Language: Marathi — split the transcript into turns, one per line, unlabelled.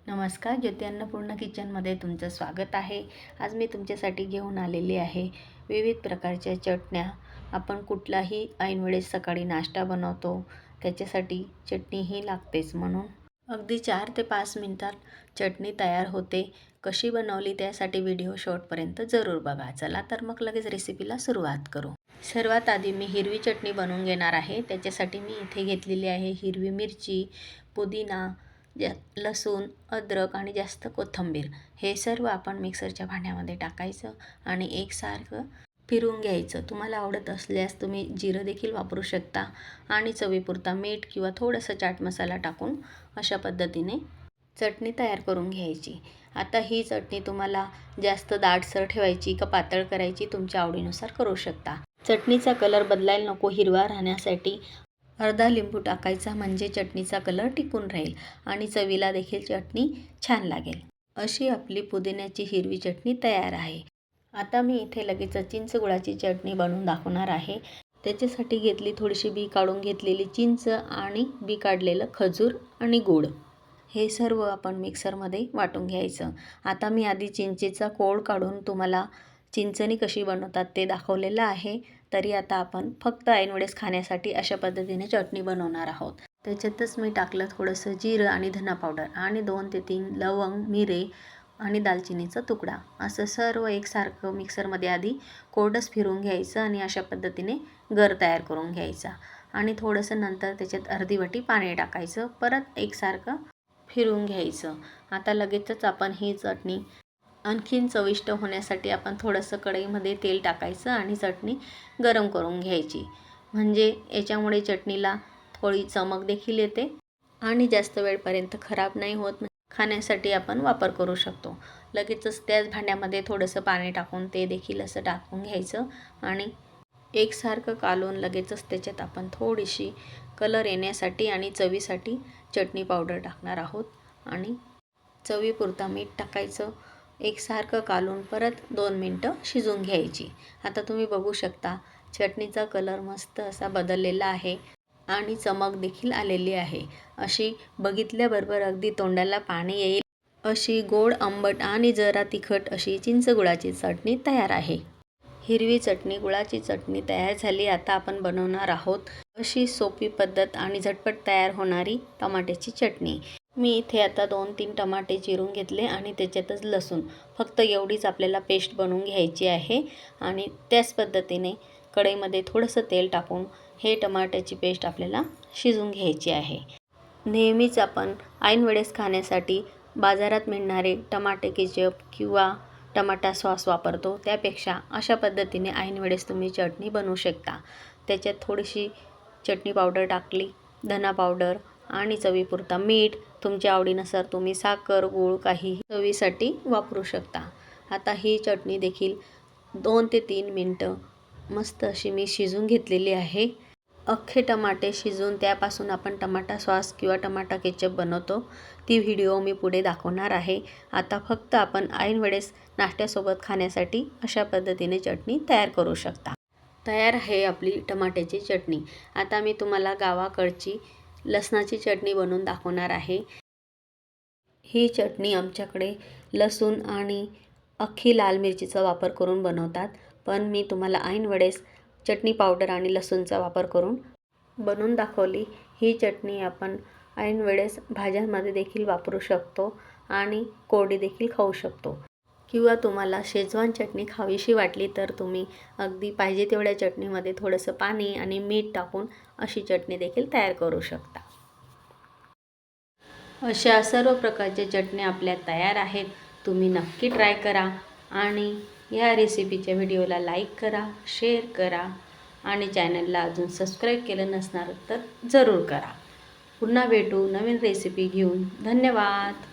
नमस्कार, ज्योती अन्नपूर्णा किचनमध्ये तुमचं स्वागत आहे। आज मी तुमच्यासाठी घेऊन आलेली आहे विविध प्रकारच्या चटण्या। आपण कुठलाही ऐनवेळेस सकाळी नाश्ता बनवतो, त्याच्यासाठी चटणीही लागतेच, म्हणून अगदी 4 ते 5 मिनिटात चटणी तयार होते। कशी बनवली त्यासाठी व्हिडिओ शेवटपर्यंत जरूर बघा। चला तर मग लगेच रेसिपीला सुरुवात करू। सर्वात आधी मी हिरवी चटणी बनवून घेणार आहे। त्याच्यासाठी मी इथे घेतलेली आहे हिरवी मिरची, पुदिना, लसूण, अद्रक आणि जास्त कोथिंबीर। हे सर्व आपण मिक्सरच्या भांड्यामध्ये टाकायचं आणि एकसारखं फिरवून घ्यायचं। तुम्हाला आवडत असल्यास तुम्ही जिरं देखील वापरू शकता आणि चवीपुरता मीठ किंवा थोडंसं चाट मसाला टाकून अशा पद्धतीने चटणी तयार करून घ्यायची। आता ही चटणी तुम्हाला जास्त दाटसर ठेवायची का पातळ करायची तुमच्या आवडीनुसार करू शकता। चटणीचा कलर बदलायला नको, हिरवा राहण्यासाठी अर्धा लिंबू टाकायचा, म्हणजे चटणीचा कलर टिकून राहील आणि चवीला देखील चटणी छान लागेल। अशी आपली पुदिन्याची हिरवी चटणी तयार आहे। आता मी इथे लगेच चिंच गुळाची चटणी बनवून दाखवणार आहे। त्याच्यासाठी घेतली थोडीशी बी काढून घेतलेली चिंच आणि बी काढलेलं खजूर आणि गूळ। हे सर्व आपण मिक्सरमध्ये वाटून घ्यायचं। आता मी आधी चिंचेचा कोळ काढून तुम्हाला चिंचणी कशी बनवतात ते दाखवलेलं आहे। तरी आता आपण फक्त ऐनवेळेस खाण्यासाठी अशा पद्धतीने चटणी बनवणार आहोत। त्याच्यातच मी टाकलं थोडंसं जिरं आणि धना पावडर आणि 2 ते 3 लवंग, मिरे आणि दालचिनीचा तुकडा। असं सर्व एकसारखं मिक्सरमध्ये आधी कोरडंच फिरवून घ्यायचं आणि अशा पद्धतीने गर तयार करून घ्यायचा आणि थोडंसं नंतर त्याच्यात अर्धी वाटी पाणी टाकायचं, परत एकसारखं फिरवून घ्यायचं। आता लगेचच आपण ही चटणी आणखीन चविष्ट होण्यासाठी आपण थोडंसं कढईमध्ये तेल टाकायचं आणि चटणी गरम करून घ्यायची, म्हणजे याच्यामुळे चटणीला थोडी चमक देखील येते आणि जास्त वेळपर्यंत खराब नाही होत, खाण्यासाठी आपण वापर करू शकतो। लगेचच त्याच भांड्यामध्ये थोडंसं पाणी टाकून ते देखील असं टाकून घ्यायचं आणि एकसारखं कालवून लगेचच त्याच्यात आपण थोडीशी कलर येण्यासाठी आणि चवीसाठी चटणी पावडर टाकणार आहोत आणि चवीपुरता मीठ टाकायचं। एकसारखं कालवून परत 2 मिनटं शिजवून घ्यायची। आता तुम्ही बघू शकता चटणीचा कलर मस्त असा बदललेला आहे आणि चमक देखील आलेली आहे। अशी बघितल्याबरोबर अगदी तोंडाला पाणी येईल अशी गोड, आंबट आणि जरा तिखट अशी चिंच गुळाची चटणी तयार आहे। हिरवी चटणी, गुळाची चटणी तयार झाली। आता आपण बनवणार आहोत अशी सोपी पद्धत आणि झटपट तयार होणारी टमाट्याची चटणी। मी इथे आता 2-3 टमाटे चिरून घेतले आणि त्याच्यातच लसूण, फक्त एवढीच आपल्याला पेस्ट बनवून घ्यायची आहे आणि त्याच पद्धतीने कढईमध्ये थोडंसं तेल टाकून हे टमाट्याची पेस्ट आपल्याला शिजवून घ्यायची आहे। नेहमीच आपण ऐनवेळेस खाण्यासाठी बाजारात मिळणारे टमाटे केचप किंवा टमाटा सॉस वापरतो, त्यापेक्षा अशा पद्धतीने ऐनवेळेस तुम्ही चटणी बनवू शकता। त्याच्यात थोडीशी चटणी पावडर टाकली, धना पावडर आणि चवीपुरता मीठ, तुमच्या आवडीनुसार तुम्ही साखर, गूळ काहीही चवीसाठी वापरू शकता। आता ही चटणी देखील 2 ते 3 मिनटं मस्त अशी मी शिजवून घेतलेली आहे। अख्खे टमाटे शिजवून त्यापासून आपण टमाटा सॉस किंवा टमाटा केचप बनवतो, ती व्हिडिओ मी पुढे दाखवणार आहे। आता फक्त आपण ऐनवेळेस नाश्त्यासोबत खाण्यासाठी अशा पद्धतीने चटणी तयार करू शकता। तयार आहे आपली टमाट्याची चटणी। आता मी तुम्हाला गावाकडची लसणाची चटणी बनवून दाखवणार आहे। ही चटणी आमच्याकडे लसूण आणि अख्खी लाल मिरचीचा वापर करून बनवतात, पण मी तुम्हाला ऐनवेळेस चटणी पावडर आणि लसूणचा वापर करून बनवून दाखवली। ही चटणी आपण ऐनवेळेस भाज्यांमध्ये देखील वापरू शकतो आणि कोरडी देखील खाऊ शकतो, किंवा तुम्हाला शेजवान चटणी खावीशी वाटली तर तुम्ही अगदी पाहिजे तेवढ्या चटणीमध्ये थोडंसं पाणी आणि मीठ टाकून अशी चटणी देखील तयार करू शकता। अशा सर्व प्रकारच्या चटण्या आपल्या तयार आहेत। तुम्ही नक्की ट्राय करा आणि या रेसिपीच्या व्हिडिओला लाईक करा, शेअर करा आणि चॅनलला अजून सबस्क्राईब केलं नसणार तर जरूर करा। पुन्हा भेटू नवीन रेसिपी घेऊन। धन्यवाद।